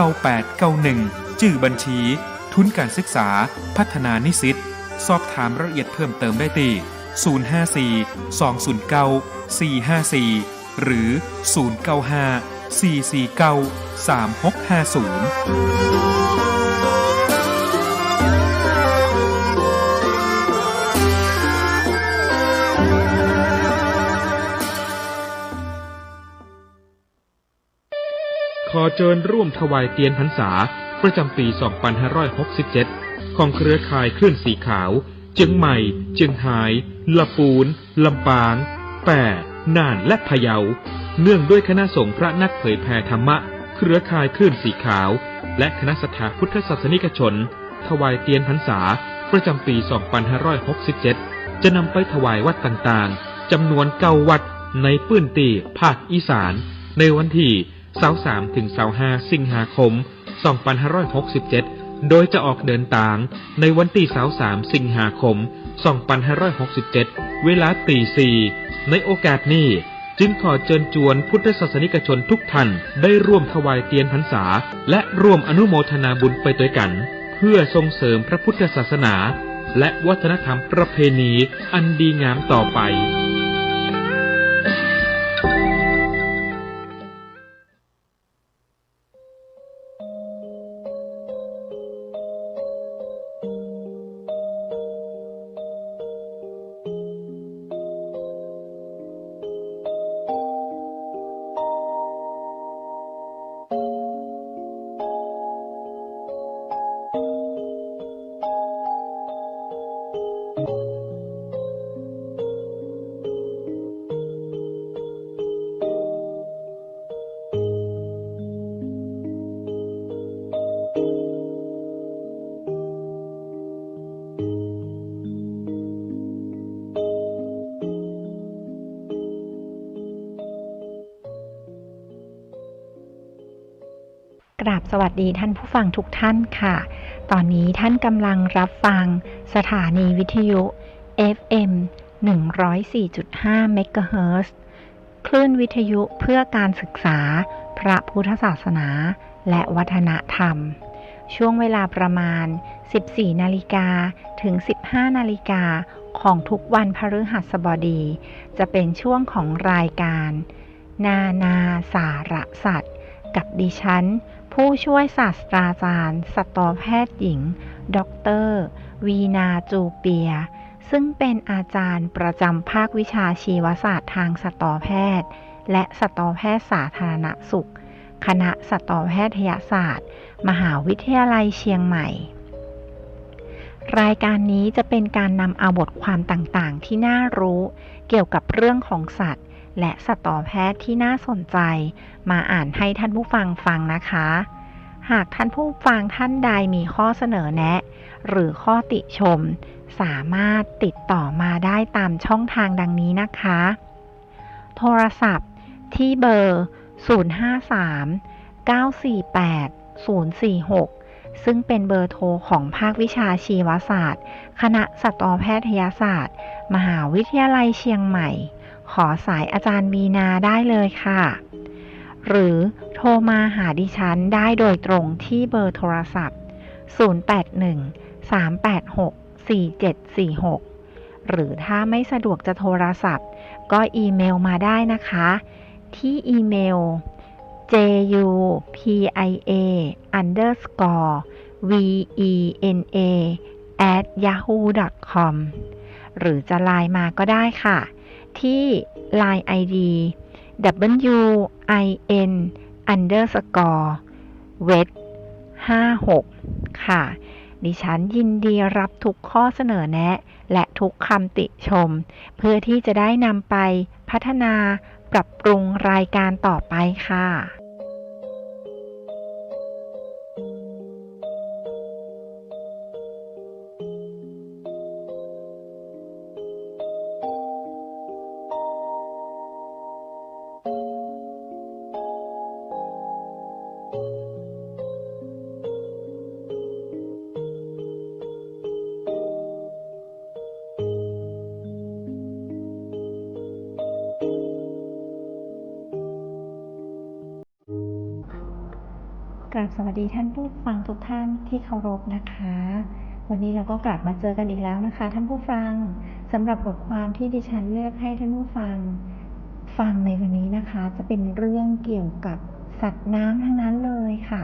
9891ชื่อบัญชีทุนการศึกษาพัฒนานิสิตสอบถามรายละเอียดเพิ่มเติมได้ที่054-209-454หรือ095-449-3650ขอเชิญร่วมถวายเทียนพรรษาประจำปี 2567 ของเครือข่ายคลื่นสีขาวเชียงใหม่เชียงรายลำพูนลำปางแปร่น่านและพะเยาเนื่องด้วยคณะสงฆ์พระนักเผยแผ่ธรรมะเครือข่ายคลื่นสีขาวและคณะศรัทธาพุทธศาสนิกชนถวายเทียนพรรษาประจำปี 2567 จะนำไปถวายวัดต่างๆจำนวน9วัดในพื้นที่ภาคอีสานในวันที่23 ถึง 25 สิงหาคม 2567 โดยจะออกเดินทางในวันที่23 สิงหาคม 2567 เวลาตี 4ในโอกาสนี้จึงขอเชิญชวนพุทธศาสนิกชนทุกท่านได้ร่วมถวายเทียนพรรษาและร่วมอนุโมทนาบุญไปด้วยกันเพื่อส่งเสริมพระพุทธศาสนาและวัฒนธรรมประเพณีอันดีงามต่อไปกราบสวัสดีท่านผู้ฟังทุกท่านค่ะตอนนี้ท่านกำลังรับฟังสถานีวิทยุ FM 104.5 เมกะเฮิรตซ์ คลื่นวิทยุเพื่อการศึกษาพระพุทธศาสนาและวัฒนธรรมช่วงเวลาประมาณ 14 นาฬิกาถึง 15 นาฬิกาของทุกวันพฤหัสบดีจะเป็นช่วงของรายการนาสารสัตว์กับดิฉันผู้ช่วยศาสตราจารย์สัตวแพทย์หญิงดร.วีนาจูเปียซึ่งเป็นอาจารย์ประจำภาควิชาชีวศาสตร์ทางสัตวแพทย์และสัตวแพทย์สาธารณสุขคณะสัตวแพทยศาสตร์มหาวิทยาลัยเชียงใหม่รายการนี้จะเป็นการนำเอาบทความต่างๆที่น่ารู้เกี่ยวกับเรื่องของสัตว์และสัตวแพทย์ที่น่าสนใจมาอ่านให้ท่านผู้ฟังฟังนะคะหากท่านผู้ฟังท่านใดมีข้อเสนอแนะหรือข้อติชมสามารถติดต่อมาได้ตามช่องทางดังนี้นะคะโทรศัพท์ที่เบอร์ 053-948-046 ซึ่งเป็นเบอร์โทรของภาควิชาชีวศาสตร์คณะสัตวแพทยศาสตร์มหาวิทยาลัยเชียงใหม่ขอสายอาจารย์วีนาได้เลยค่ะหรือโทรมาหาดิฉันได้โดยตรงที่เบอร์โทรศัพท์ 081-386-4746 หรือถ้าไม่สะดวกจะโทรศัพท์ก็อีเมลมาได้นะคะที่อีเมล jupia@vena@yahoo.com หรือจะไลน์มาก็ได้ค่ะที่ LINE ID win_wet56 ค่ะดิฉันยินดีรับทุกข้อเสนอแนะและทุกคำติชมเพื่อที่จะได้นำไปพัฒนาปรับปรุงรายการต่อไปค่ะ กราบสวัสดีท่านผู้ฟังทุกท่านที่เคารพนะคะ วันนี้เราก็กลับมาเจอกันอีกแล้วนะคะท่านผู้ฟังสำหรับบทความที่ดิฉันเลือกให้ท่านผู้ฟังในวันนี้นะคะ จะเป็นเรื่องเกี่ยวกับสัตว์น้ำทั้งนั้นเลยค่ะ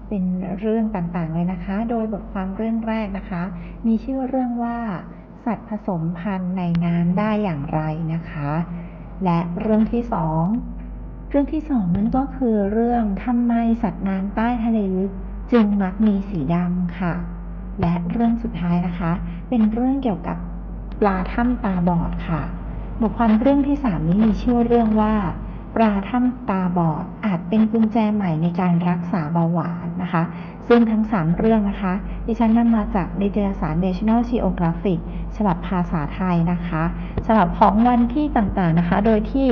เป็นเรื่องต่างๆเลยนะคะ โดยบทความเรื่องแรกนะคะ มีชื่อเรื่องว่าสัตว์ผสมพันธุ์ในน้ำได้อย่างไรนะคะ และเรื่องที่สองนั่นก็คือเรื่องทำไมสัตว์น้ำใต้ทะเลลึกจึงมักมีสีดำค่ะ และเรื่องสุดท้ายนะคะ เป็นเรื่องเกี่ยวกับปลาถ้ำตาบอดค่ะบทความเรื่องที่3นี้มีชื่อเรื่องว่าปลาถ้ำตาบอดอาจเป็นกุญแจใหม่ในการรักษาเบาหวานนะคะซึ่งทั้ง3เรื่องนะคะดิฉันนำมาจากนิตยสาร National Geographic ฉบับภาษาไทยนะคะฉบับของวันที่ต่างๆนะคะโดยที่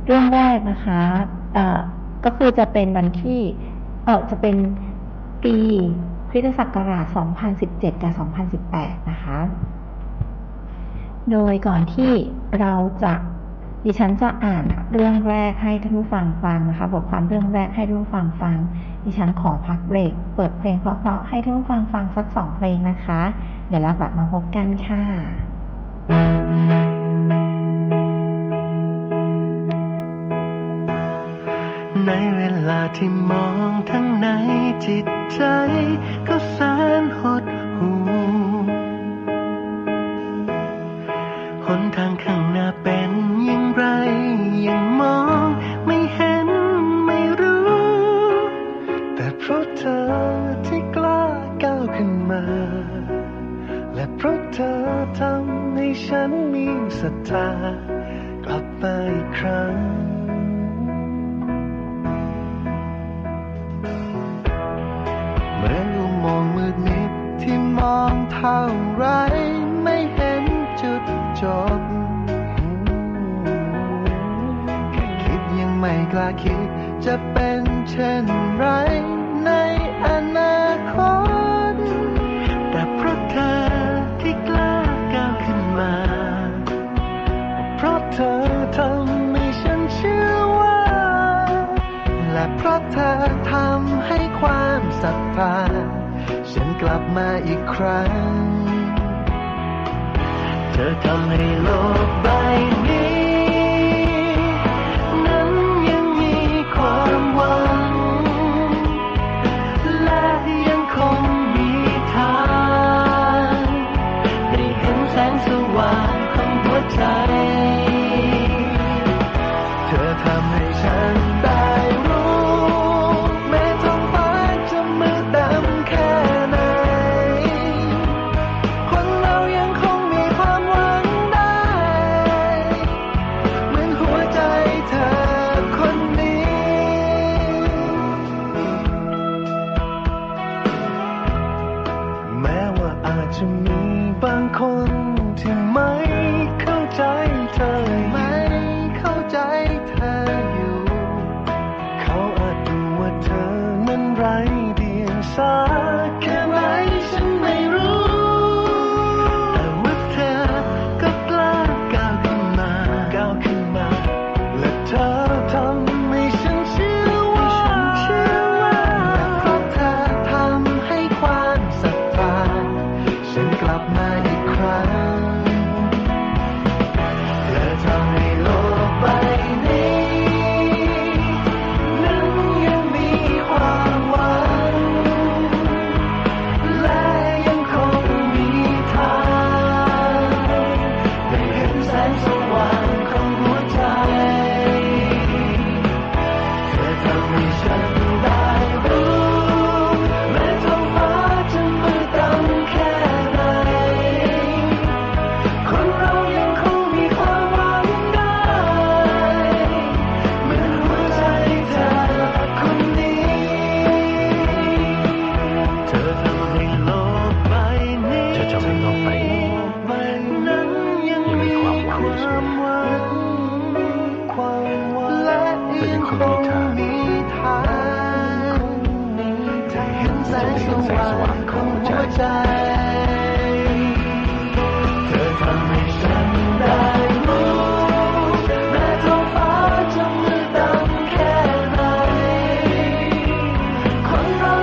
เรื่องแรกนะคะก็คือจะเป็นวันที่จะเป็นปีคริสตศักราช 2017 กับ 2018 นะคะโดยก่อนที่ดิฉันจะอ่านเรื่องแรกให้ท่านผู้ฟังฟังนะคะบทความเรื่องแรกให้ท่านผู้ฟังฟังดิฉันขอพักเบรกเปิดเพลงเพราะๆให้ท่านผู้ฟังฟังสัก2เพลงนะคะเดี๋ยวเรากลับมาพบกันค่ะในเวลาที่มองทั้งในจิตใจก็แสนหดหู่หนทางข้างหน้าเป็นอย่างไรยังมองไม่เห็นไม่รู้แต่เพราะเธอที่กล้าก้าวขึ้นมาและเพราะเธอทำให้ฉันมีศรัทธากลับมาอีกครั้งเหมือนอุโมงค์มืดมิดที่มองเท่าไรไม่เห็นจุดจบแค่คิดยังไม่กล้าคิดจะเป็นเช่นไรในอนาคตแต่เพราะเธอที่กล้าก้าวขึ้นมาเพราะเธอทำให้ฉันเชื่อว่าและเพราะเธอทำให้ความศรัทธาฉันกลับมาอีกครั้งเธอทำให้โลกใบนี้นั้นยังมีความหวังและยังคงมีทางได้เห็นแสงสว่างของหัวใจเธอทำให้ฉันได้รู้แม้ท้องฟ้าจะมืดดำแค่ไหนคนเรายังคงมีความหวังได้เหมือนหัวใจเธอคนนี้แม้ว่าอาจจะมีบางคนที่ไม่เข้าใจเธออยู่เขาอาจดูว่าเธอนั้นไร้เดียงสาแค่ไหนฉันไม่รู้แต่ว่าเธอก็กล้าก้าวขึ้นมาและเธอทำให้ฉันเชื่อว่าและเพราะเธอทำให้ความศรัทธาฉันกลับมาอีกครั้งเธอทำให้โลกใบนี้นั้นยังมีความหวังและยังคงมีทางได้เห็นแสงสว่างของหัวใจเธอทำให้ฉันได้รู้แม้ท้องฟ้าจะมืดดำแค่ไหนคนเรายังคงมีความหวังได้เหมือนหัวใจเธอคนนี้เธอทำให้โลกใบนี้นั้นยังมีความหวังและยังคงมีทางจะเห็นแสงสว่างของหัวใจเธอทำให้ฉันได้รู้แม้ท้องฟ้าจะมืดดำแค่ไหนคนเรา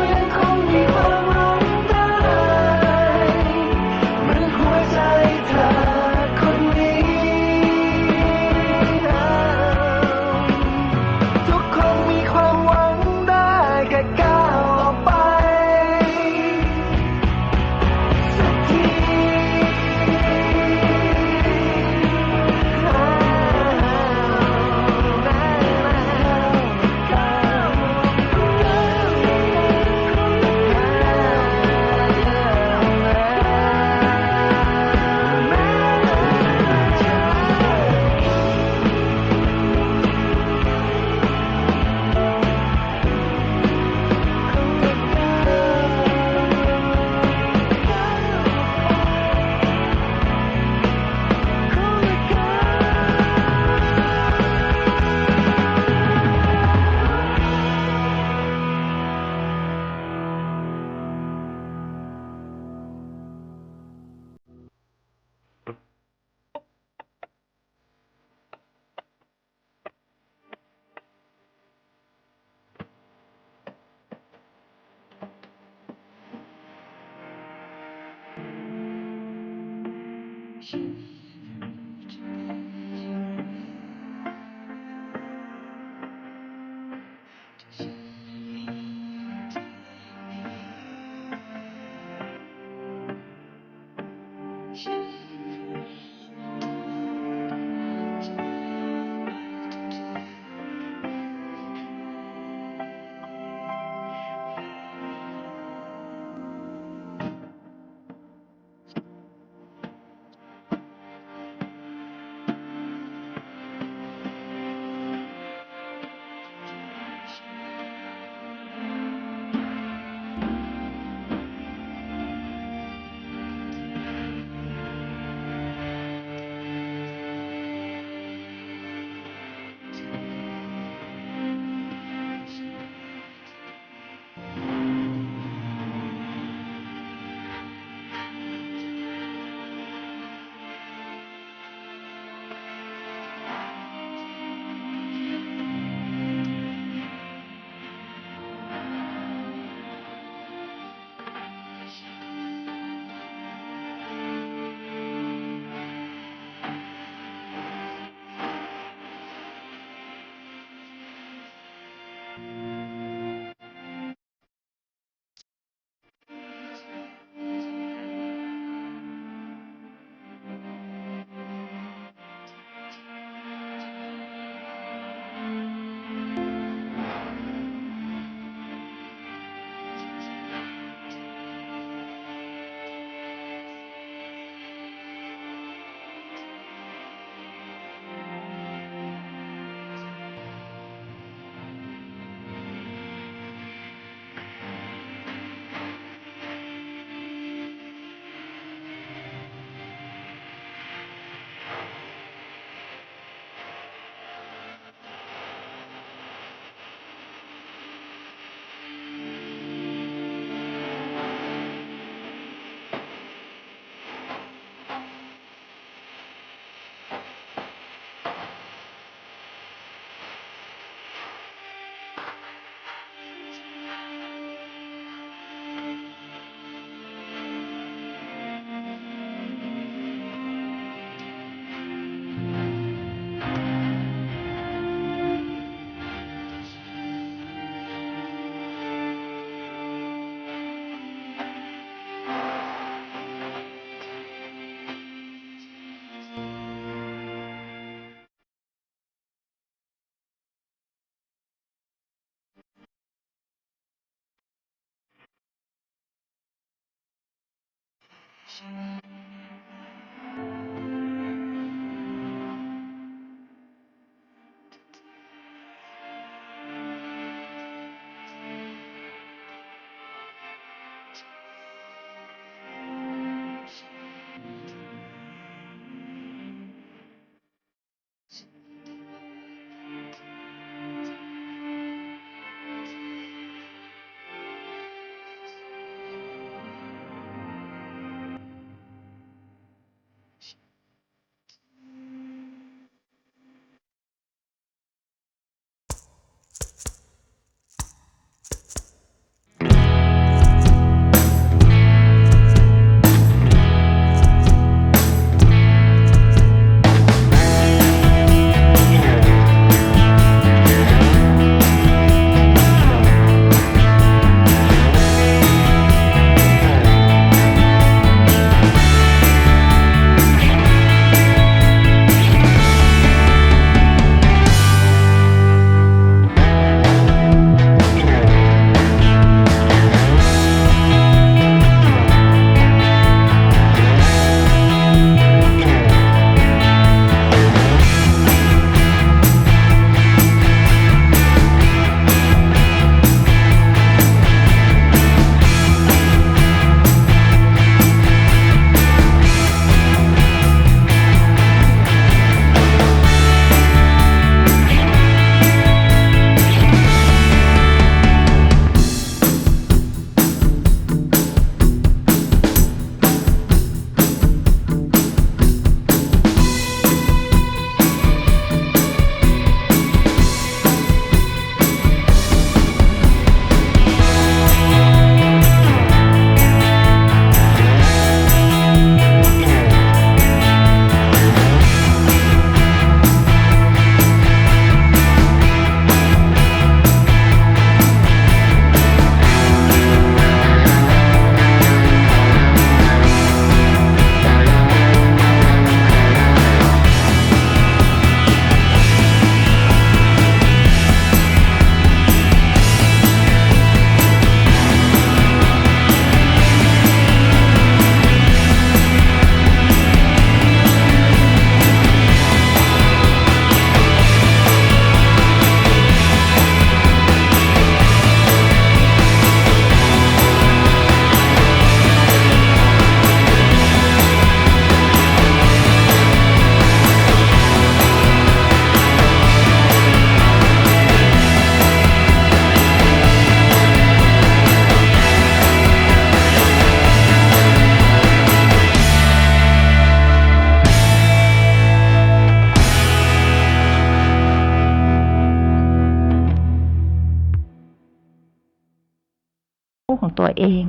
ของตัวเอง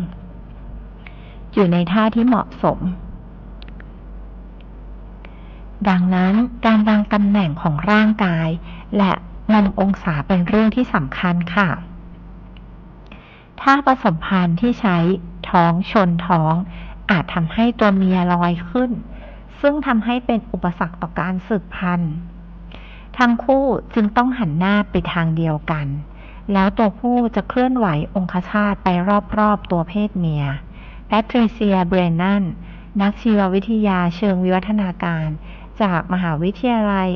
อยู่ในท่าที่เหมาะสมดังนั้นการวางตำแหน่งของร่างกายและมุมองศาเป็นเรื่องที่สำคัญค่ะถ้าผสมพันธุ์ที่ใช้ท้องชนท้องอาจทำให้ตัวเมียลอยขึ้นซึ่งทำให้เป็นอุปสรรคต่อการสืบพันธุ์ทั้งคู่จึงต้องหันหน้าไปทางเดียวกันแล้วตัวผู้จะเคลื่อนไหวองคชาตไปรอบๆตัวเพศเมียแพทริเซีย เบรนนันนักชีววิทยาเชิงวิวัฒนาการจากมหาวิทยาลัย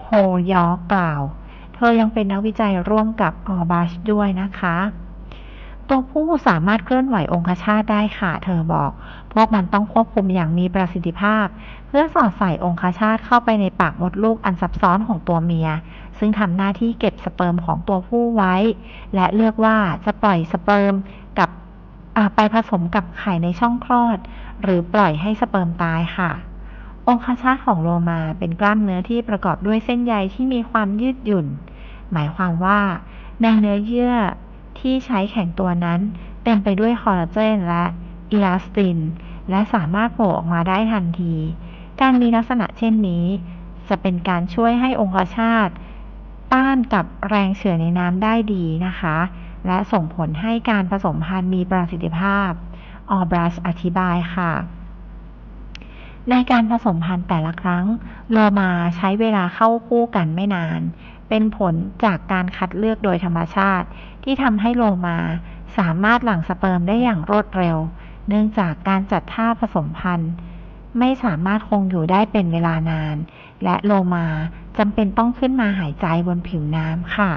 โฮยอร์กกล่าวเธอยังเป็นนักวิจัยร่วมกับออบัชด้วยนะคะตัวผู้สามารถเคลื่อนไหวองคชาตได้ค่ะเธอบอกพวกมันต้องควบคุมอย่างมีประสิทธิภาพเพื่อสอดใส่องคชาตเข้าไปในปากมดลูกอันซับซ้อนของตัวเมียซึ่งทำหน้าที่เก็บสเปิร์มของตัวผู้ไว้และเลือกว่าจะปล่อยสเปิร์มกับไปผสมกับไข่ในช่องคลอดหรือปล่อยให้สเปิร์มตายค่ะองคชาตของโลมาเป็นกล้ามเนื้อที่ประกอบด้วยเส้นใยที่มีความยืดหยุ่นหมายความว่าในเนื้อเยื่อที่ใช้แข็งตัวนั้นเต็มไปด้วยคอลลาเจนและอิลาสตินและสามารถโผล่ออกมาได้ทันทีการมีลักษณะเช่นนี้จะเป็นการช่วยให้องคชาตต้านกับแรงเฉื่อยในน้ำได้ดีนะคะและส่งผลให้การผสมพันธุ์มีประสิทธิภาพออบรัสอธิบายค่ะในการผสมพันธุ์แต่ละครั้งโลมาใช้เวลาเข้าคู่กันไม่นานเป็นผลจากการคัดเลือกโดยธรรมชาติที่ทำให้โลมาสามารถหลั่งสเปิร์มได้อย่างรวดเร็วเนื่องจากการจัดท่าผสมพันธุ์ไม่สามารถคงอยู่ได้เป็นเวลานานและโลมาจำเป็นต้องขึ้นมาหายใจบนผิวน้ำค่ะ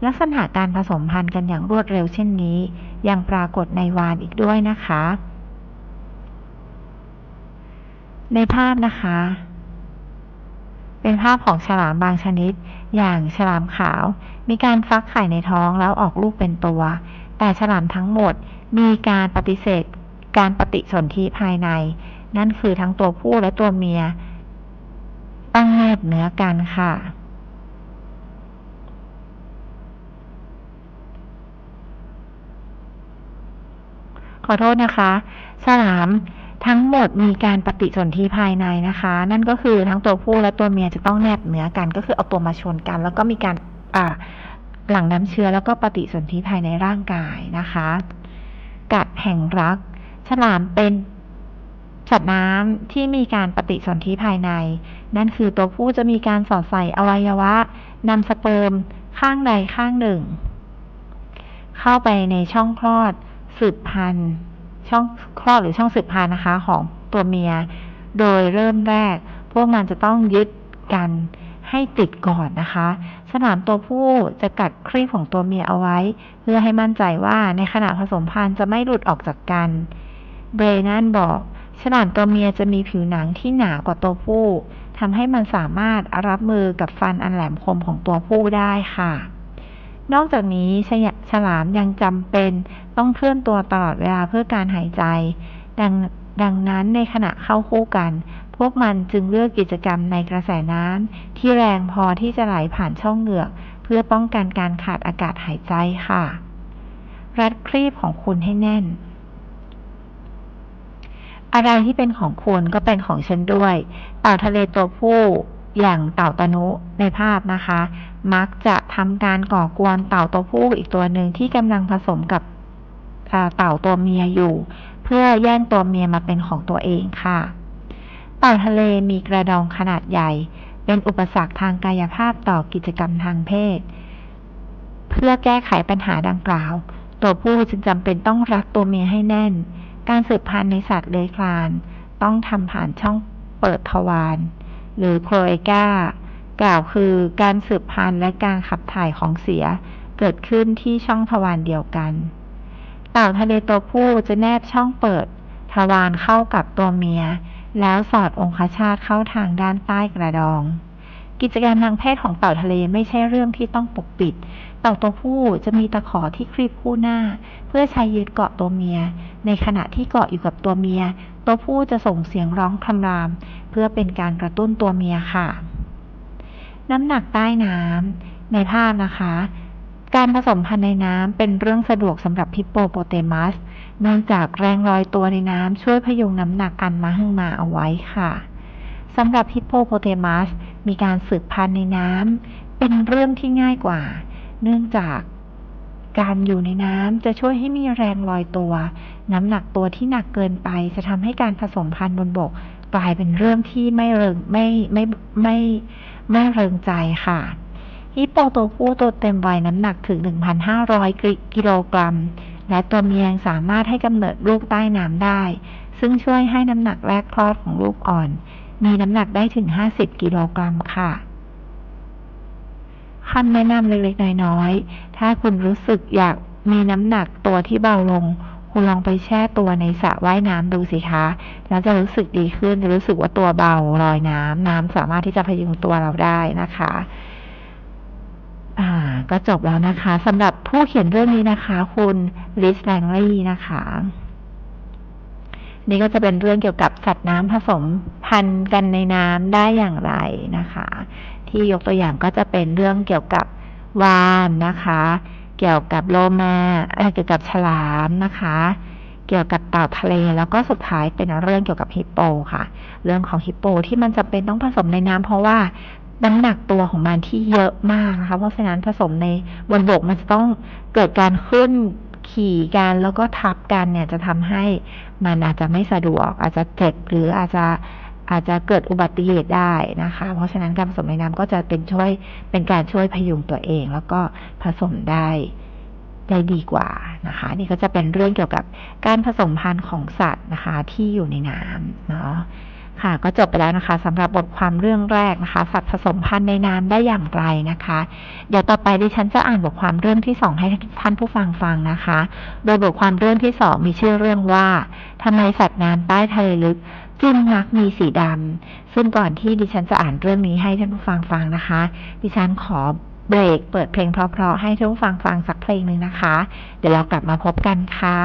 ลักษณะการผสมพันธุ์กันอย่างรวดเร็วเช่นนี้ยังปรากฏในวาฬอีกด้วยนะคะในภาพนะคะเป็นภาพของฉลามบางชนิดอย่างฉลามขาวมีการฟักไข่ในท้องแล้วออกลูกเป็นตัวแต่ฉลามทั้งหมดมีการปฏิเสธการปฏิสนธิภายในนั่นคือทั้งตัวผู้และตัวเมียตั้งแนบเนื้อกันค่ะขอโทษนะคะฉลามทั้งหมดมีการปฏิสนธิภายในนะคะนั่นก็คือทั้งตัวผู้และตัวเมียจะต้องแนบเนื้อกันก็คือเอาตัวมาชนกันแล้วก็มีการหลั่งน้ำเชื้อแล้วก็ปฏิสนธิภายในร่างกายนะคะกัดแห่งรักฉลามเป็นสัตว์น้ำที่มีการปฏิสนธิภายในนั่นคือตัวผู้จะมีการสอดใส่อวัยวะนำสเปิร์มข้างใดข้างหนึ่งเข้าไปในช่องคลอดสืบพันธุ์ช่องคลอดหรือช่องสืบพันธุ์นะคะของตัวเมียโดยเริ่มแรกพวกมันจะต้องยึดกันให้ติดก่อนนะคะฉลามตัวผู้จะกัดครีบของตัวเมียเอาไว้เพื่อให้มั่นใจว่าในขณะผสมพันธุ์จะไม่หลุดออกจากกันเบรนันบอกฉลามตัวเมียจะมีผิวหนังที่หนากว่าตัวผู้ทำให้มันสามารถรับมือกับฟันอันแหลมคมของตัวผู้ได้ค่ะนอกจากนี้ฉลามยังจำเป็นต้องเคลื่อนตัวตลอดเวลาเพื่อการหายใจดังนั้นในขณะเข้าคู่กันพวกมันจึงเลือกกิจกรรมในกระแสน้ำที่แรงพอที่จะไหลผ่านช่องเหงือกเพื่อป้องกันการขาดอากาศหายใจค่ะรัดครีบของคุณให้แน่นอะไรที่เป็นของคุณก็เป็นของฉันด้วยเต่าทะเลตัวผู้อย่างเต่าตะนุในภาพนะคะมักจะทำการก่อกวนเต่าตัวผู้อีกตัวหนึ่งที่กำลังผสมกับเต่าตัวเมียอยู่เพื่อแย่งตัวเมียมาเป็นของตัวเองค่ะเต่าทะเลมีกระดองขนาดใหญ่เป็นอุปสรรคทางกายภาพต่อกิจกรรมทางเพศเพื่อแก้ไขปัญหาดังกล่าวตัวผู้จึงจำเป็นต้องรัดตัวเมียให้แน่นการสืบพันธุ์ในสัตว์เลื้อยคลานต้องทำผ่านช่องเปิดทวารหรือโคลเอกากล่าวคือการสืบพันธุ์และการขับถ่ายของเสียเกิดขึ้นที่ช่องทวารเดียวกันเต่าทะเลตัวผู้จะแนบช่องเปิดทวารเข้ากับตัวเมียแล้วสอดองคชาตเข้าทางด้านใต้กระดองกิจกรรมทางเพศของเต่าทะเลไม่ใช่เรื่องที่ต้องปกปิดเต่าตัวผู้จะมีตะขอที่ครีบคู่หน้าเพื่อใช้ยึดเกาะตัวเมียในขณะที่เกาะอยู่กับตัวเมียตัวผู้จะส่งเสียงร้องคำรามเพื่อเป็นการกระตุ้นตัวเมียค่ะน้ำหนักใต้น้ำในภาพนะคะ การผสมพันธุ์ในน้ำเป็นเรื่องสะดวกสำหรับฮิปโปโปเตมัสเนื่องจากแรงลอยตัวในน้ำช่วยพยุงน้ำหนักอันมหึมาเอาไว้ค่ะสำหรับฮิปโปโปเตมัสมีการสืบพันธุ์ในน้ำเป็นเรื่องที่ง่ายกว่าเนื่องจากการอยู่ในน้ำจะช่วยให้มีแรงลอยตัวน้ำหนักตัวที่หนักเกินไปจะทำให้การผสมพันธุ์บนบกกลายเป็นเรื่องที่ไม่เริงไม่เริงใจค่ะฮิปโปตัวผู้ตัวเต็มวัยน้ำหนักถึง 1,500 กิโลกรัมและตัวเมียยังสามารถให้กำเนิดลูกใต้น้ำได้ซึ่งช่วยให้น้ำหนักแรกคลอดของลูกอ่อนมีน้ำหนักได้ถึง 50 กิโลกรัมค่ะคำแนะนำเล็กๆน้อยๆถ้าคุณรู้สึกอยากมีน้ำหนักตัวที่เบาลงคุณลองไปแช่ตัวในสระว่ายน้ำดูสิคะแล้วจะรู้สึกดีขึ้นจะรู้สึกว่าตัวเบาลอยน้ำสามารถที่จะพยุงตัวเราได้นะคะก็จบแล้วนะคะสำหรับผู้เขียนเรื่องนี้นะคะคุณลิสแลงลีย์นะคะนี่ก็จะเป็นเรื่องเกี่ยวกับสัตว์น้ำผสมพันธุ์กันในน้ำได้อย่างไรนะคะที่ยกตัวอย่างก็จะเป็นเรื่องเกี่ยวกับวาฬนะคะเกี่ยวกับโลมาเกี่ยวกับฉลามนะคะเกี่ยวกับเต่าทะเลแล้วก็สุดท้ายเป็นเรื่องเกี่ยวกับฮิปโปค่ะเรื่องของฮิปโปที่มันจำเป็นต้องผสมในน้ำเพราะว่าน้ำหนักตัวของมันที่เยอะมากนะคะเพราะฉะนั้นผสมในบนบกมันจะต้องเกิดการขึ้นขี่กันแล้วก็ทับกันเนี่ยจะทำให้มันอาจจะไม่สะดวกอาจจะเจ็บหรืออาจจะเกิดอุบัติเหตุได้นะคะเพราะฉะนั้นการผสมในน้ำก็จะเป็นการช่วยพยุงตัวเองแล้วก็ผสมได้ดีกว่านะคะนี่ก็จะเป็นเรื่องเกี่ยวกับการผสมพันธุ์ของสัตว์นะคะที่อยู่ในน้ำเนาะค่ะก็จบไปแล้วนะคะสำหรับบทความเรื่องแรกนะคะสัตว์ผสมพันธุ์ในน้ำได้อย่างไรนะคะเดี๋ยวต่อไปดิฉันจะอ่านบทความเรื่องที่2ให้ท่านผู้ฟังฟังนะคะโดยบทความเรื่องที่2มีชื่อเรื่องว่าทำไมสัตว์น้ำใต้ทะเลลึกจึงมักมีสีดำซึ่งก่อนที่ดิฉันจะอ่านเรื่องนี้ให้ท่านผู้ฟังฟังนะคะดิฉันขอเบรกเปิดเพลงเพราะๆให้ท่านผู้ฟังฟังสักเพลงหนึ่งนะคะเดี๋ยวเรากลับมาพบกันค่ะ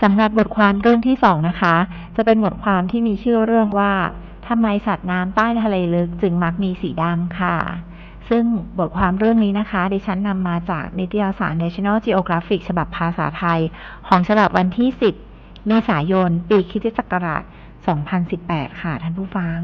สำหรับบทความเรื่องที่2นะคะจะเป็นบทความที่มีชื่อเรื่องว่าทำไมสัตว์น้ำใต้ทะเลลึกจึงมักมีสีดำค่ะซึ่งบทความเรื่องนี้นะคะดิฉันนำมาจากนิตยสาร National Geographic ฉบับภาษาไทยของฉบับวันที่10เมษายนปีคริสตศักราช2018ค่ะท่านผู้ฟัง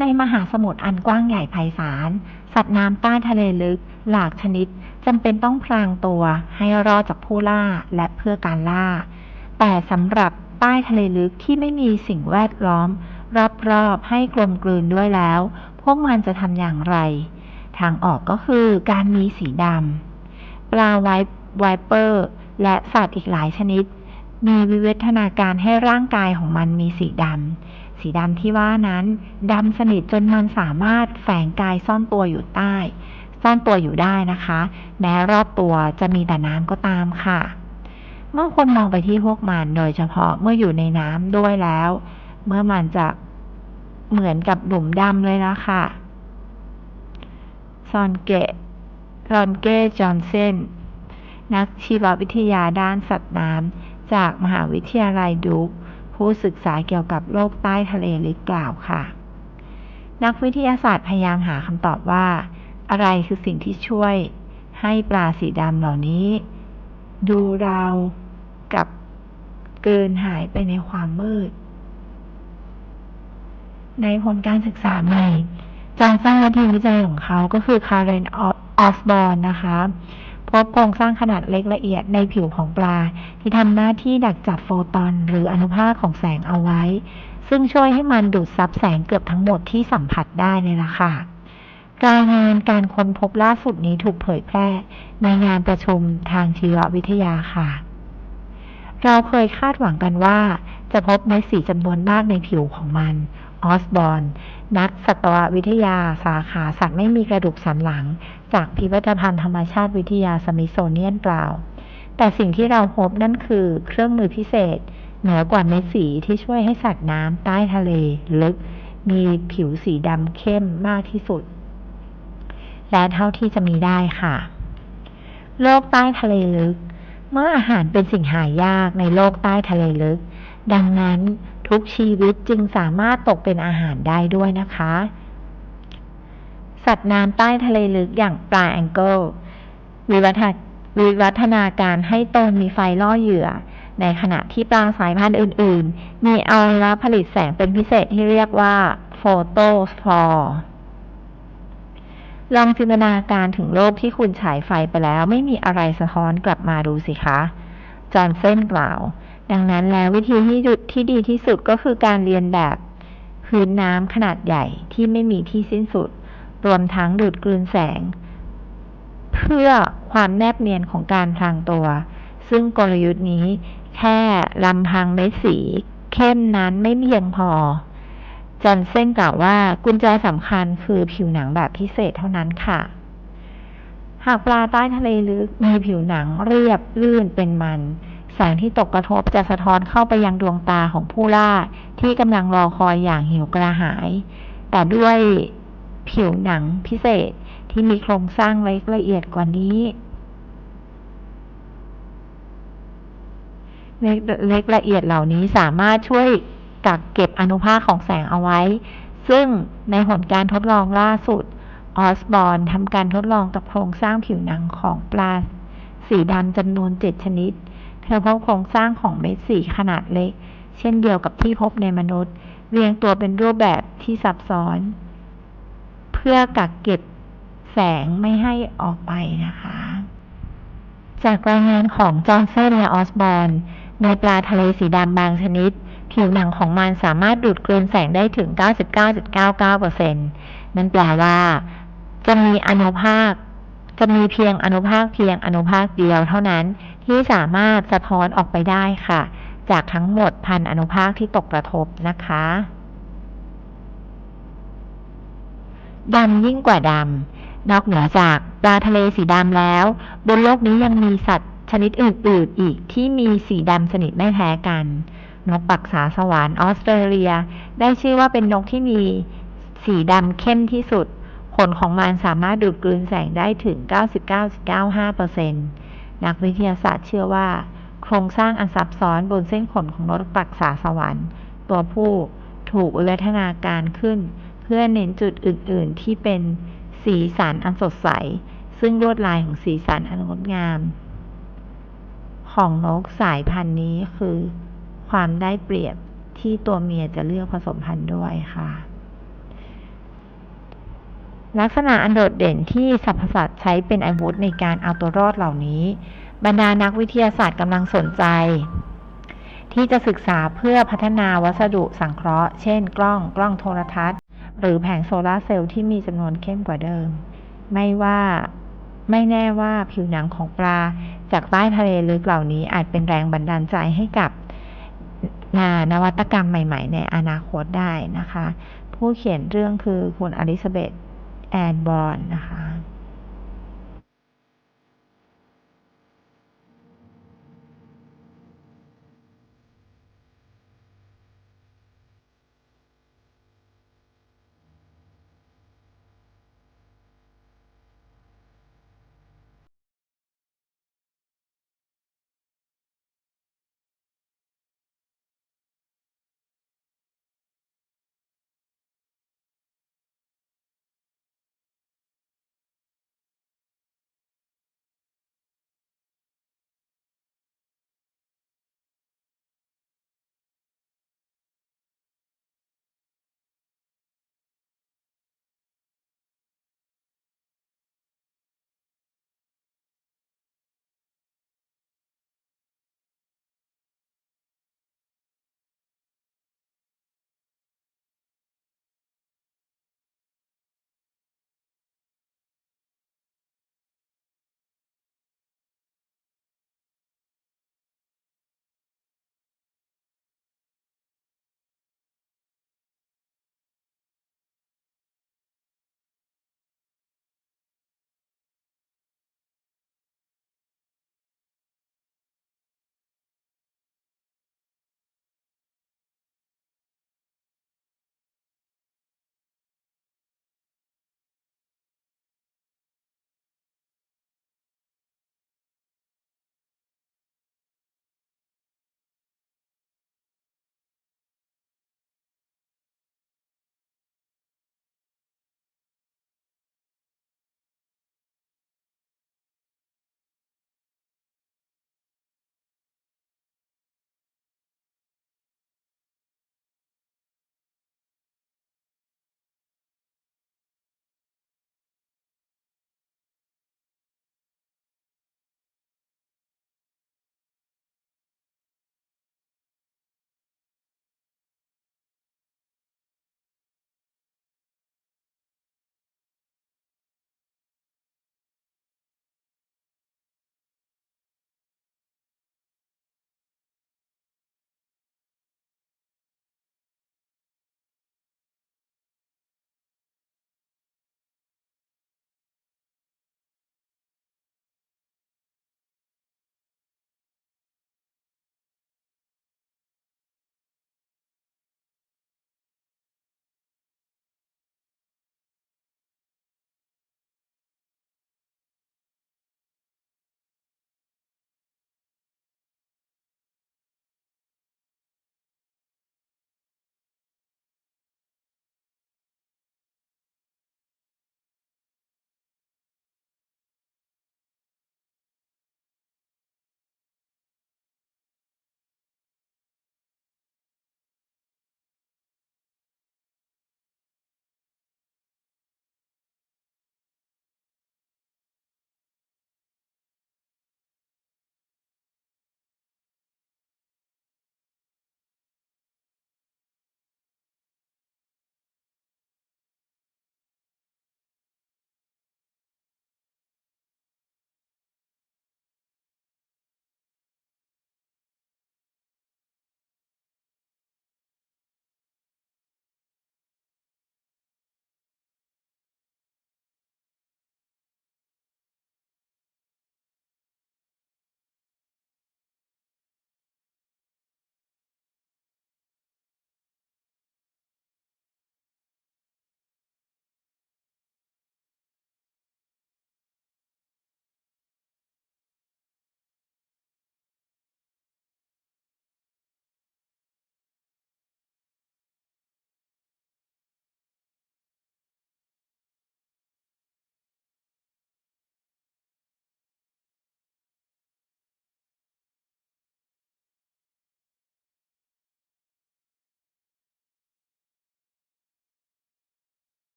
ในมหาสมุทรอันกว้างใหญ่ไพศาลสัตว์น้ำใต้ทะเลลึกหลากชนิดจำเป็นต้องพรางตัวให้รอดจากผู้ล่าและเพื่อการล่าแต่สำหรับใต้ทะเลลึกที่ไม่มีสิ่งแวดล้อมรอบๆให้กลมกลืนด้วยแล้วพวกมันจะทำอย่างไรทางออกก็คือการมีสีดำปลาไวเปอร์และสัตว์อีกหลายชนิดมีวิวัฒนาการให้ร่างกายของมันมีสีดำที่ว่านั้นดำสนิทจนมันสามารถแฝงกายซ่อนตัวอยู่ได้นะคะแม้รอบตัวจะมีแต่น้ำก็ตามค่ะเมื่อคนมองไปที่พวกมันโดยเฉพาะเมื่ออยู่ในน้ำด้วยแล้วเมื่อมันจะเหมือนกับหลุมดำเลยนะคะซอนเก้ จอห์นเซนนักชีววิทยาด้านสัตว์น้ำจากมหาวิทยาลัยดูคผู้ศึกษาเกี่ยวกับโลกใต้ทะเลลึกกล่าวค่ะนักวิทยาศาสตร์พยายามหาคำตอบว่าอะไรคือสิ่งที่ช่วยให้ปลาสีดำเหล่านี้ดูราวกับเกินหายไปในความมืดในผลการศึกษาใหม่จอห์นสันและทีมวิจัยของเขาก็คือคาร์เรน ออสบอร์นนะคะพบโครงสร้างขนาดเล็กละเอียดในผิวของปลาที่ทำหน้าที่ดักจับโฟตอนหรืออนุภาคของแสงเอาไว้ซึ่งช่วยให้มันดูดซับแสงเกือบทั้งหมดที่สัมผัสได้เลยล่ะค่ะรายงานการค้นพบล่าสุดนี้ถูกเผยแพร่ในงานประชุมทางชีววิทยาค่ะเราเคยคาดหวังกันว่าจะพบเม็ดสีจำนวนมากในผิวของมันออสบอร์นนักสัตววิทยาสาขาสัตว์ไม่มีกระดูกสันหลังจากพิพิธภัณฑ์ธรรมชาติวิทยาสมิธโซเนียนกล่าวแต่สิ่งที่เราพบนั่นคือเครื่องมือพิเศษเหนือกว่าเม็ดสีที่ช่วยให้สัตว์น้ำใต้ทะเลลึกมีผิวสีดำเข้มมากที่สุดและเท่าที่จะมีได้ค่ะโลกใต้ทะเลลึกเมื่ออาหารเป็นสิ่งหายากในโลกใต้ทะเลลึกดังนั้นทุกชีวิตจึงสามารถตกเป็นอาหารได้ด้วยนะคะสัตว์น้ำใต้ทะเลลึกอย่างปลาแองเกิลวิวัฒนาการให้ตนมีไฟล่อเหยื่อในขณะที่ปลาสายพันธุ์อื่นๆมีอวัยวะผลิตแสงเป็นพิเศษที่เรียกว่าโฟโตสฟอร์ลองจินตนาการถึงโลกที่คุณฉายไฟไปแล้วไม่มีอะไรสะท้อนกลับมาดูสิคะจอห์นเซนกล่าวดังนั้นแล้ววิธีที่ดีที่สุดก็คือการเรียนแบบพื้นน้ำขนาดใหญ่ที่ไม่มีที่สิ้นสุดรวมทั้งดูดกลืนแสงเพื่อความแนบเนียนของการพรางตัวซึ่งกลยุทธ์นี้แค่ลำพังเม็ดสีเข้มนั้นไม่เพียงพอจอห์นเซนกล่าวว่ากุญแจสำคัญคือผิวหนังแบบพิเศษเท่านั้นค่ะหากปลาใต้ทะเลลึกมีผิวหนังเรียบลื่นเป็นมันแสงที่ตกกระทบจะสะท้อนเข้าไปยังดวงตาของผู้ล่าที่กำลังรอคอยอย่างหิวกระหายแต่ด้วยผิวหนังพิเศษที่มีโครงสร้างเล็กละเอียดกว่านี้เล็กละเอียดเหล่านี้สามารถช่วยกักเก็บอนุภาคของแสงเอาไว้ซึ่งในผลการทดลองล่าสุดออสบอร์นทำการทดลองกับโครงสร้างผิวหนังของปลาสีดำจำนวน7ชนิดเธอพบโครงสร้างของเม็ดสีขนาดเล็กเช่นเดียวกับที่พบในมนุษย์เรียงตัวเป็นรูปแบบที่ซับซ้อนเพื่อกักเก็บแสงไม่ให้ออกไปนะคะจากรายงานของจอห์นสันและออสบอร์นในปลาทะเลสีดำบางชนิดผิวหนังของมันสามารถดูดกลืนแสงได้ถึง 99.99% นั่นแปลว่าจะมีเพียงอนุภาคเดียวเท่านั้นที่สามารถสะท้อนออกไปได้ค่ะจากทั้งหมดพันอนุภาคที่ตกกระทบนะคะดำยิ่งกว่าดำนอกเหนือจากปลาทะเลสีดำแล้วบนโลกนี้ยังมีสัตว์ชนิดอื่นๆอีกที่มีสีดำสนิทไม่แพ้กันนกปักษาสวรรค์ออสเตรเลียได้ชื่อว่าเป็นนกที่มีสีดำเข้มที่สุด ผลของมันสามารถดูดกลืนแสงได้ถึง 99.95% นักวิทยาศาสตร์เชื่อว่าโครงสร้างอันซับซ้อนบนเส้นขนของนกปรักษาสวรรค์ตัวผู้ถูกวิวัฒนาการขึ้นเพื่อเน้นจุดอื่นๆที่เป็นสีสันอันสดใสซึ่งลวดลายของสีสันอันงดงามของนกสายพันธุ์นี้คือความได้เปรียบที่ตัวเมียจะเลือกผสมพันธุ์ด้วยค่ะลักษณะอันโดดเด่นที่สรรพสัตว์ใช้เป็นอาวุธในการเอาตัวรอดเหล่านี้บรรดานักวิทยาศาสตร์กำลังสนใจที่จะศึกษาเพื่อพัฒนาวัสดุสังเคราะห์เช่นกล้องโทรทัศน์หรือแผงโซลาร์เซลล์ที่มีจำนวนเข้มกว่าเดิมไม่แน่ว่าผิวหนังของปลาจากใต้ทะเลลึกเหล่านี้อาจเป็นแรงบันดาลใจให้กับนวัตกรรมใหม่ๆในอนาคตได้นะคะผู้เขียนเรื่องคือคุณอลิซาเบธแอนบอร์นนะคะ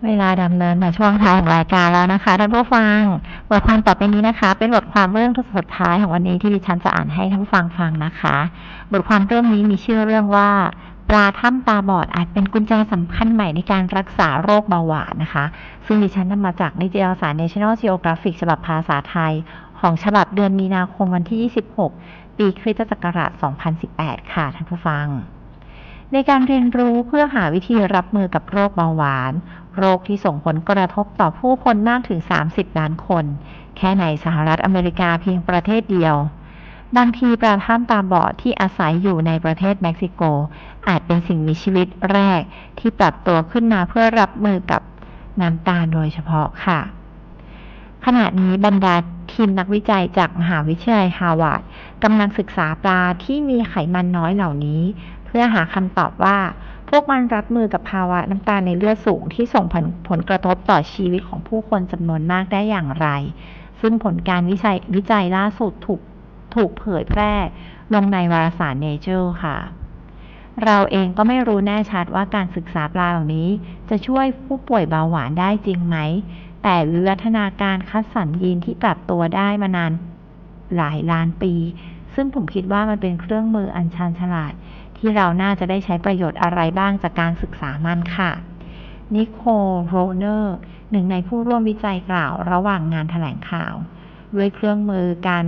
เวลาดำเนินมาช่วงท้ายของรายการแล้วนะคะท่านผู้ฟังบทความต่อไปนี้นะคะเป็นบทความเรื่องสุดท้ายของวันนี้ที่ดิฉันจะอ่านให้ท่านผู้ฟังฟังนะคะบทความเรื่องนี้มีชื่อเรื่องว่าปลาถ้ำตาบอดอาจเป็นกุญแจสำคัญใหม่ในการรักษาโรคเบาหวานนะคะซึ่งดิฉันนำมาจากนิตยสาร National Geographic ฉบับภาษาไทยของฉบับเดือนมีนาคมวันที่26ปีคริสตศักราช2018ค่ะท่านผู้ฟังในการเรียนรู้เพื่อหาวิธีรับมือกับโรคเบาหวานโรคที่ส่งผลกระทบต่อผู้คนมากถึง30ล้านคนแค่ในสหรัฐอเมริกาเพียงประเทศเดียวบางทีปลาถ้ำตาบอดที่อาศัยอยู่ในประเทศเม็กซิโกอาจเป็นสิ่งมีชีวิตแรกที่ปรับตัวขึ้นมาเพื่อรับมือกับน้ำตาลโดยเฉพาะค่ะขณะนี้บรรดาทีมนักวิจัยจากมหาวิทยาลัยฮาร์วาร์ดกำลังศึกษาปลาที่มีไขมันน้อยเหล่านี้เพื่อหาคำตอบว่าพวกมันรับมือกับภาวะน้ำตาลในเลือดสูงที่ส่งผลกระทบต่อชีวิตของผู้คนจำนวนมากได้อย่างไรซึ่งผลการวิจัยล่าสุดถูกเผยแพร่ลงในวารสาร Nature ค่ะเราเองก็ไม่รู้แน่ชัดว่าการศึกษาปลาเหล่านี้จะช่วยผู้ป่วยเบาหวานได้จริงไหมแต่วิวัฒนาการคัดสรรยีนที่ปรับตัวได้มานานหลายล้านปีซึ่งผมคิดว่ามันเป็นเครื่องมืออันชาญฉลาดที่เราน่าจะได้ใช้ประโยชน์อะไรบ้างจากการศึกษามันค่ะนิโคล โรเนอร์หนึ่งในผู้ร่วมวิจัยกล่าวระหว่างงานแถลงข่าวด้วยเครื่องมือการ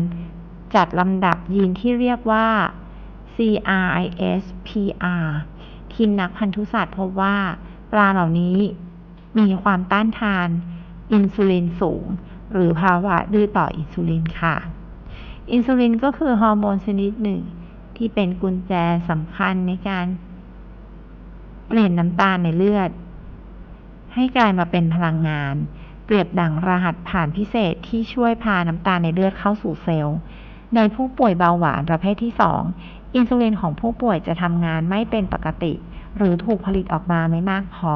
จัดลำดับยีนที่เรียกว่า CRISPR ทีมนักพันธุศาสตร์พบว่าปลาเหล่านี้มีความต้านทานอินซูลินสูงหรือภาวะดื้อต่ออินซูลินค่ะอินซูลินก็คือฮอร์โมนชนิดหนึ่งที่เป็นกุญแจสำคัญในการเปลี่ยนน้ำตาลในเลือดให้กลายมาเป็นพลังงานเปรียบดั่งรหัสผ่านพิเศษที่ช่วยพาน้ำตาลในเลือดเข้าสู่เซลล์ในผู้ป่วยเบาหวานประเภทที่2อินซูลินของผู้ป่วยจะทำงานไม่เป็นปกติหรือถูกผลิตออกมาไม่มากพอ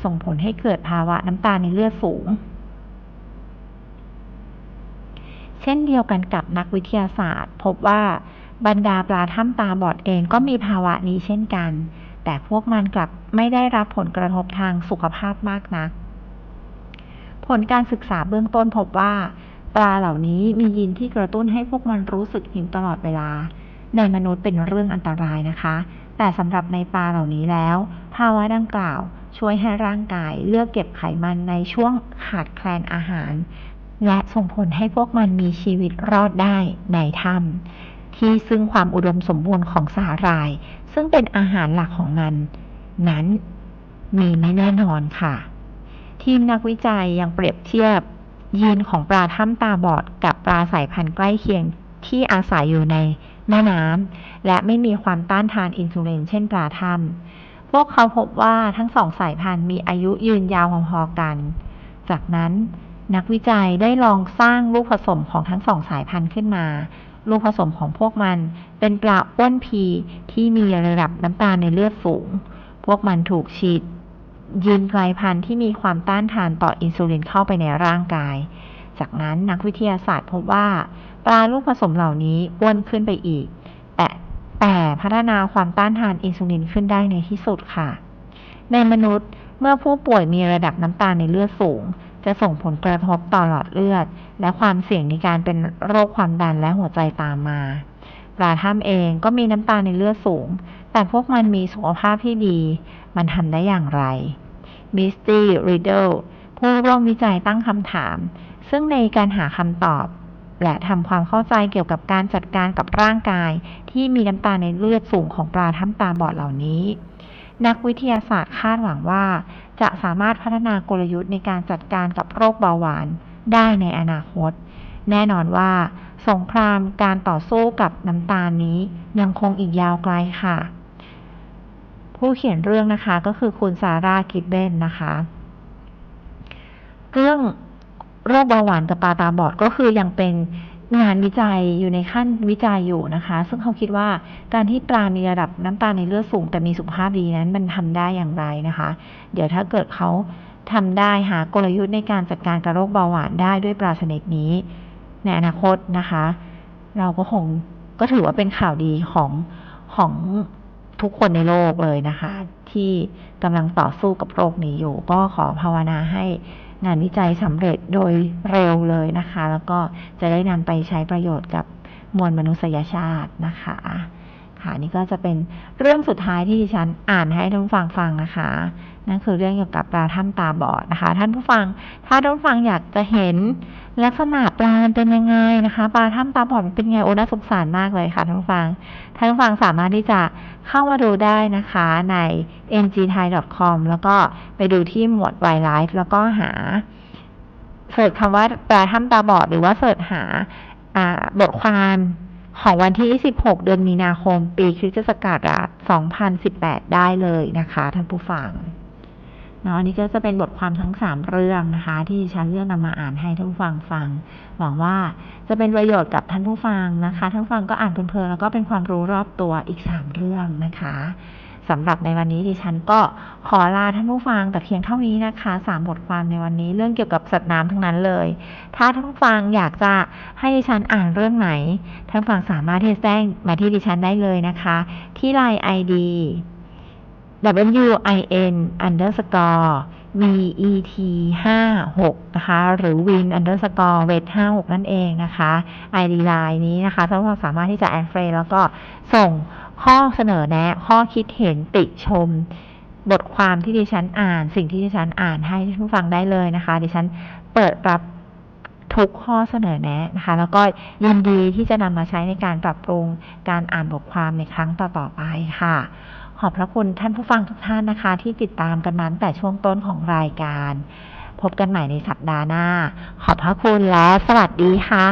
ส่งผลให้เกิดภาวะน้ำตาลในเลือดสูงเช่นเดียวกันกับนักวิทยาศาสตร์พบว่าบรรดาปลาถ้ำตาบอดเองก็มีภาวะนี้เช่นกันแต่พวกมันกลับไม่ได้รับผลกระทบทางสุขภาพมากนักผลการศึกษาเบื้องต้นพบว่าปลาเหล่านี้มียีนที่กระตุ้นให้พวกมันรู้สึกหิวตลอดเวลาในมนุษย์เป็นเรื่องอันตรายนะคะแต่สำหรับในปลาเหล่านี้แล้วภาวะดังกล่าวช่วยให้ร่างกายเลือกเก็บไขมันในช่วงขาดแคลนอาหารและส่งผลให้พวกมันมีชีวิตรอดได้ในถ้ำที่ซึ่งความอุดมสมบูรณ์ของสาหร่ายซึ่งเป็นอาหารหลักของมันนั้นมีไม่แน่นอนค่ะทีมนักวิจัยยังเปรียบเทียบยีนของปลาถ้ำตาบอดกับปลาสายพันธุ์ใกล้เคียงที่อาศัยอยู่ในแม่น้ำและไม่มีความต้านทานอินซูลินเช่นปลาถ้ำพวกเขาพบว่าทั้งสองสายพันธุ์มีอายุยืนยาวพอๆกันจากนั้นนักวิจัยได้ลองสร้างลูกผสมของทั้งสองสายพันธุ์ขึ้นมาลูกผสมของพวกมันเป็นปลาอ้วนพีที่มีระดับน้ำตาลในเลือดสูงพวกมันถูกฉีดยีนกลายพันธุ์ที่มีความต้านทานต่ออินซูลินเข้าไปในร่างกายจากนั้นนักวิทยาศาสตร์พบว่าปลาลูกผสมเหล่านี้อ้วนขึ้นไปอีกแต่พัฒนาความต้านทานอินซูลินขึ้นได้ในที่สุดค่ะในมนุษย์เมื่อผู้ป่วยมีระดับน้ำตาลในเลือดสูงจะส่งผลกระทบต่อหลอดเลือดและความเสี่ยงในการเป็นโรคความดันและหัวใจตามมาปลาถ้ำเองก็มีน้ำตาลในเลือดสูงแต่พวกมันมีสุขภาพที่ดีมันทำได้อย่างไรมิสตี้รีเดลผู้ร่วมวิจัยตั้งคำถามซึ่งในการหาคำตอบและทำความเข้าใจเกี่ยวกับการจัดการกับร่างกายที่มีน้ำตาลในเลือดสูงของปลาถ้ำตาบอดเหล่านี้นักวิทยาศาสตร์คาดหวังว่าจะสามารถพัฒนากลยุทธ์ในการจัดการกับโรคเบาหวานได้ในอนาคตแน่นอนว่าสงครามการต่อสู้กับน้ำตาลนี้ยังคงอีกยาวไกลค่ะผู้เขียนเรื่องนะคะก็คือคุณซาร่า กิบเบนนะคะเรื่องโรคเบาหวานกับปลาตาบอดก็คือยังเป็นงานวิจัยอยู่ในขั้นวิจัยอยู่นะคะซึ่งเขาคิดว่าการที่ปลามีระดับน้ำตาลในเลือดสูงแต่มีสุขภาพดีนั้นมันทำได้อย่างไรนะคะเดี๋ยวถ้าเกิดเขาทำได้หากลยุทธ์ในการจัดการกับโรคเบาหวานได้ด้วยปลาชนิดนี้ในอนาคตนะคะเราก็ถือว่าเป็นข่าวดีของ ทุกคนในโลกเลยนะคะ ที่กำลังต่อสู้กับโรคนี้อยู่ ก็ขอภาวนาให้งานวิจัยสำเร็จโดยเร็วเลยนะคะ แล้วก็จะได้นำไปใช้ประโยชน์กับมวลมนุษยชาตินะคะค่ะนี่ก็จะเป็นเรื่องสุดท้ายที่ดิฉันอ่านให้ท่านผู้ฟังฟังนะคะนั่นคือเรื่องเกี่ยวกับปลาถ้ำตาบอดนะคะท่านผู้ฟังถ้าท่านผู้ฟังอยากจะเห็นลักษณะปลาเป็นยังไงนะคะปลาถ้ำตาบอดมันเป็นไงโอ้น่าสงสารมากเลยค่ะท่านผู้ฟังสามารถที่จะเข้ามาดูได้นะคะใน ngthai.com แล้วก็ไปดูที่หมวด Wildlife แล้วก็หาเสิร์ชคำว่าปลาถ้ำตาบอดหรือว่าเสิร์ชหาบทความของวันที่16เดือนมีนาคมปีคริสตศักราช2018ได้เลยนะคะท่านผู้ฟังเนาะนี่ก็จะเป็นบทความทั้ง3เรื่องนะคะที่ฉันเลือกนำมาอ่านให้ท่านผู้ฟังฟังหวังว่าจะเป็นประโยชน์กับท่านผู้ฟังนะคะท่านผู้ฟังก็อ่านเพลินๆแล้วก็เป็นความรู้รอบตัวอีก3เรื่องนะคะสำหรับในวันนี้ดิฉันก็ขอลาท่านผู้ฟังแต่เพียงเท่านี้นะคะ3บทความในวันนี้เรื่องเกี่ยวกับสัตว์น้ำทั้งนั้นเลยถ้าท่านผู้ฟังอยากจะให้ดิฉันอ่านเรื่องไหนท่านผู้ฟังสามารถที่จะแจ้งมาที่ดิฉันได้เลยนะคะที่ LINE ID win_vet56 นะคะหรือ win_vet 56นั่นเองนะคะ ID line นี้นะคะท่านผู้ฟังสามารถที่จะแอดเฟรนแล้วก็ส่งข้อเสนอแนะข้อคิดเห็นติชมบทความที่ดิฉันอ่านสิ่งที่ดิฉันอ่านให้ท่านผู้ฟังได้เลยนะคะดิฉันเปิดรับทุกข้อเสนอแนะนะคะแล้วก็ยินดีที่จะนำมาใช้ในการปรับปรุงการอ่านบทความในครั้งต่อๆไปค่ะขอบพระคุณท่านผู้ฟังทุกท่านนะคะที่ติดตามกันมาตั้งแต่ช่วงต้นของรายการพบกันใหม่ในสัปดาห์หน้าขอบพระคุณและสวัสดีค่ะ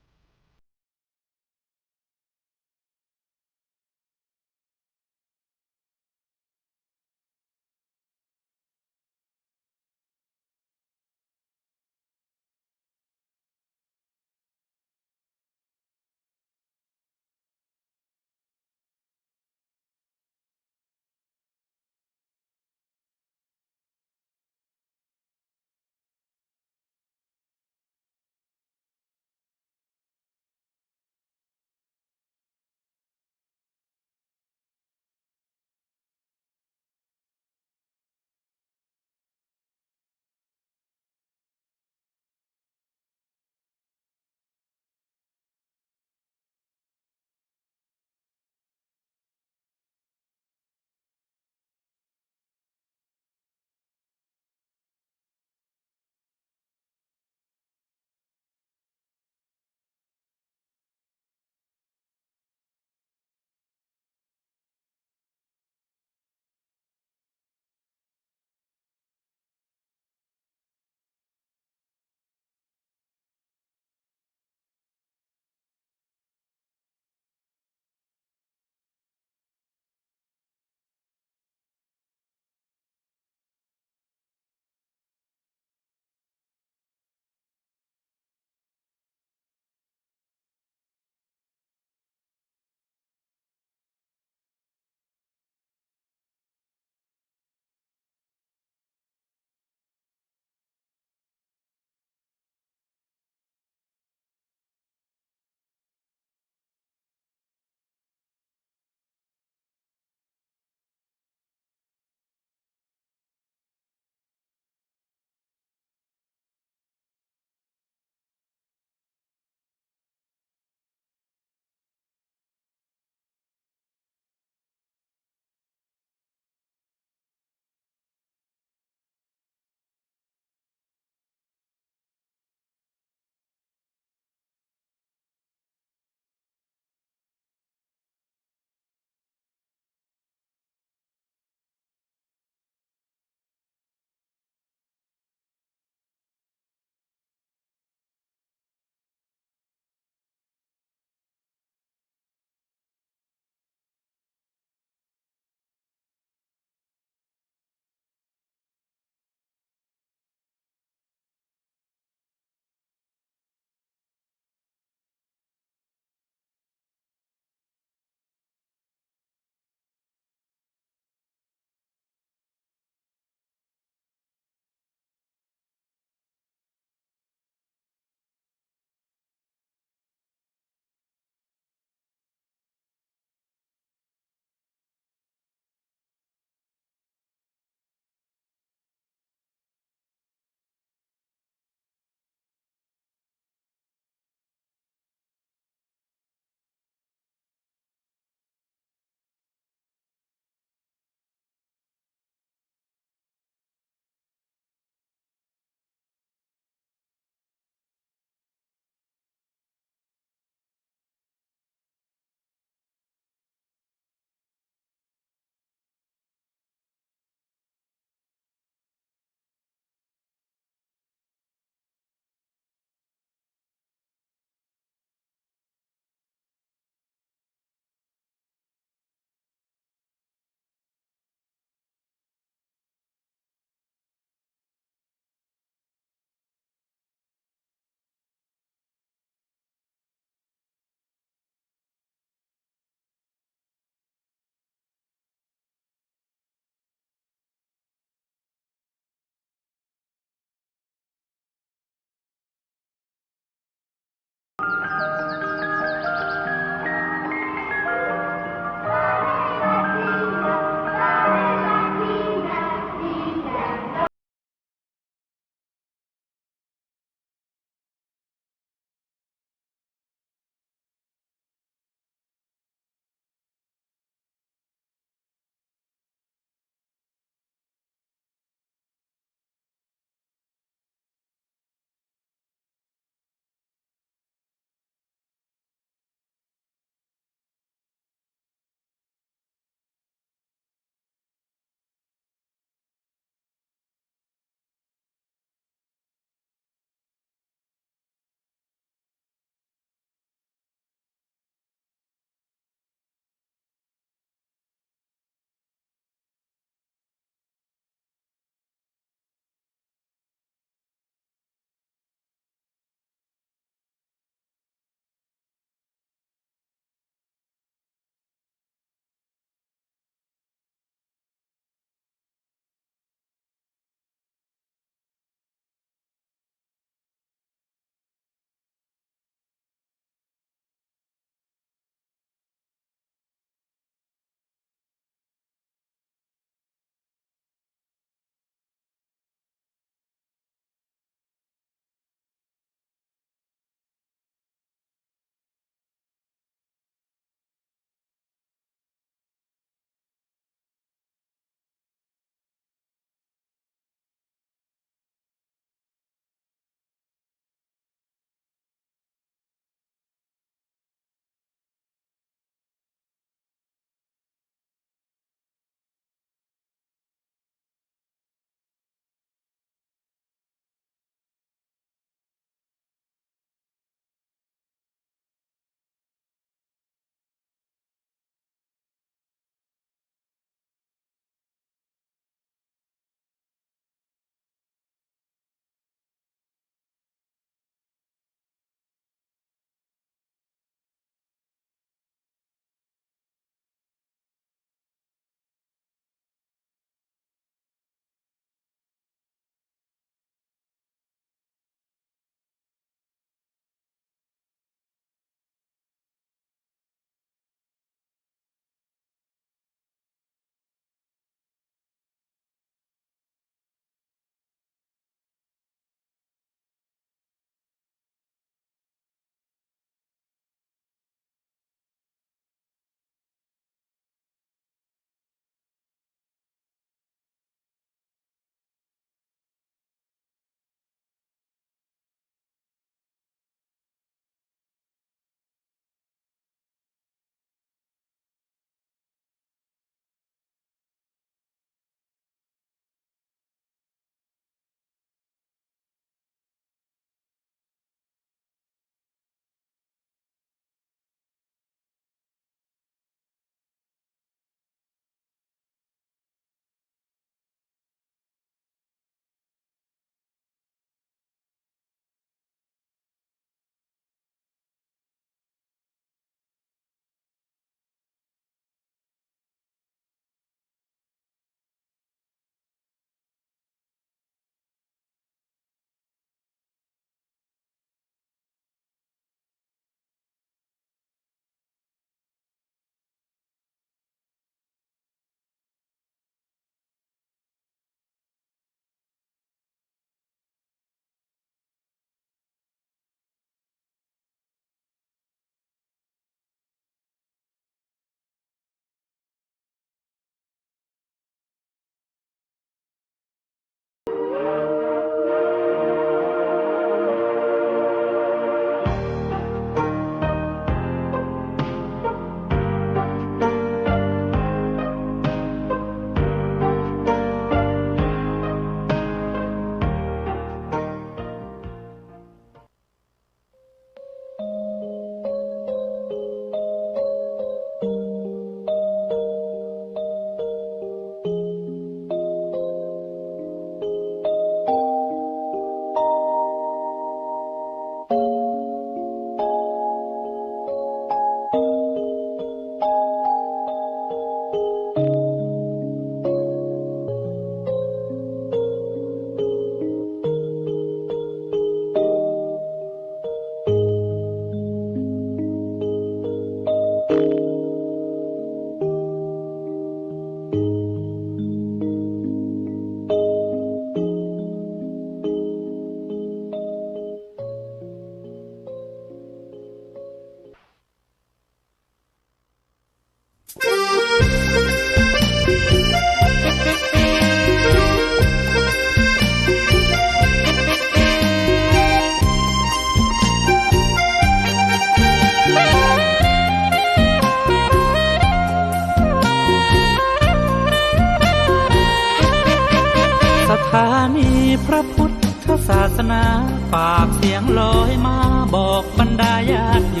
สนาฝากเสียงลอยมาบอกบรรดาญาติโย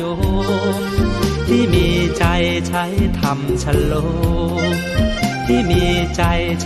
มที่มีใจใช้ธรรมชโลมที่มีใจใช้